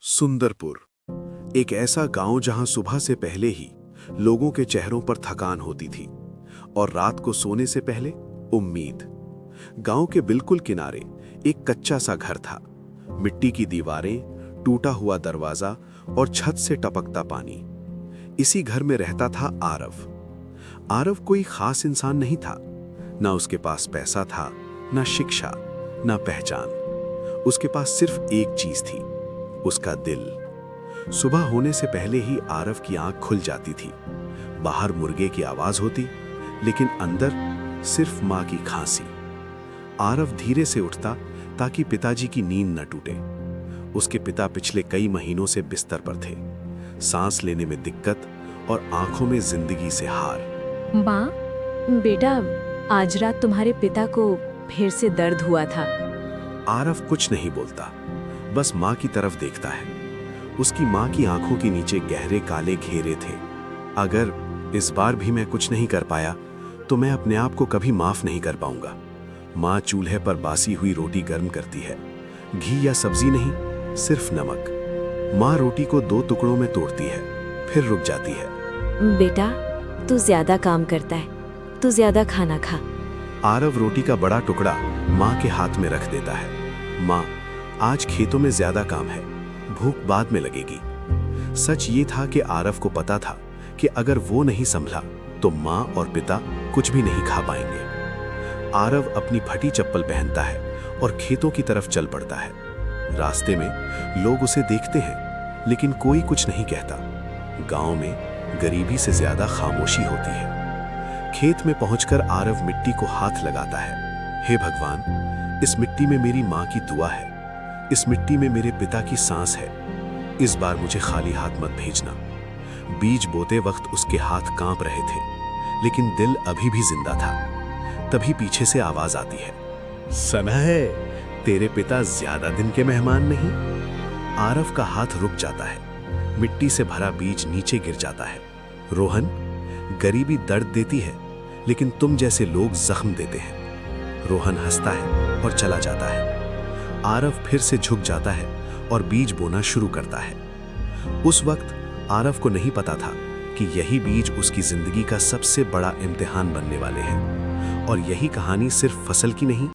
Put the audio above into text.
सुंदरपुर, एक ऐसा गांव जहां सुबह से पहले ही लोगों के चेहरों पर थकान होती थी और रात को सोने से पहले उम्मीद। गांव के बिल्कुल किनारे एक कच्चा सा घर था। मिट्टी की दीवारें, टूटा हुआ दरवाजा और छत से टपकता पानी। इसी घर में रहता था आरव। आरव कोई खास इंसान नहीं था। ना उसके पास पैसा था, ना शिक्षा, ना पहचान। उसके पास सिर्फ एक चीज थी, उसका दिल। सुबह होने से पहले ही आरव की आंख खुल जाती थी। बाहर मुर्गे की आवाज होती, लेकिन अंदर सिर्फ मां की खांसी। आरव धीरे से उठता ताकि पिताजी की नींद न टूटे। उसके पिता पिछले कई महीनों से बिस्तर पर थे, सांस लेने में दिक्कत और आंखों में जिंदगी से हार। माँ, बेटा, आज रात तुम्हारे पिता को फिर से दर्द हुआ था। आरव कुछ नहीं बोलता, बस मां की तरफ देखता है। उसकी मां की आंखों के नीचे गहरे काले घेरे थे। अगर इस बार भी मैं कुछ नहीं कर पाया तो मैं अपने आप को कभी माफ नहीं कर पाऊंगा। मां चूल्हे पर बासी हुई रोटी गर्म करती है, घी या सब्जी नहीं, सिर्फ नमक। मां रोटी को 2 टुकड़ों में तोड़ती है, फिर रुक जाती है। बेटा, तू ज्यादा काम करता है, तू ज्यादा खाना खा। आरव रोटी का बड़ा टुकड़ा मां के हाथ में रख देता है। मां, आज खेतों में ज्यादा काम है, भूख बाद में लगेगी। सच ये था कि आरव को पता था कि अगर वो नहीं संभला तो मां और पिता कुछ भी नहीं खा पाएंगे। आरव अपनी फटी चप्पल पहनता है और खेतों की तरफ चल पड़ता है। रास्ते में लोग उसे देखते हैं, लेकिन कोई कुछ नहीं कहता। गांव में गरीबी से ज्यादा खामोशी होती है। खेत में पहुंचकर आरव मिट्टी को हाथ लगाता है। हे भगवान, इस मिट्टी में मेरी मां की दुआ है, इस मिट्टी में मेरे पिता की सांस है। इस बार मुझे खाली हाथ मत भेजना। बीज बोते वक्त उसके हाथ कांप रहे थे, लेकिन दिल अभी भी जिंदा था। तभी पीछे से आवाज आती है, सना है, तेरे पिता ज्यादा दिन के मेहमान नहीं। आरव का हाथ रुक जाता है। मिट्टी से भरा बीज नीचे गिर जाता है। रोहन, गरीबी दर्द देती है, लेकिन तुम जैसे लोग जख्म देते हैं। रोहन हंसता है और चला जाता है। आरव फिर से झुक जाता है और बीज बोना शुरू करता है। उस वक्त आरव को नहीं पता था कि यही बीज उसकी जिंदगी का सबसे बड़ा इम्तिहान बनने वाले हैं। और यही कहानी सिर्फ फसल की नहीं,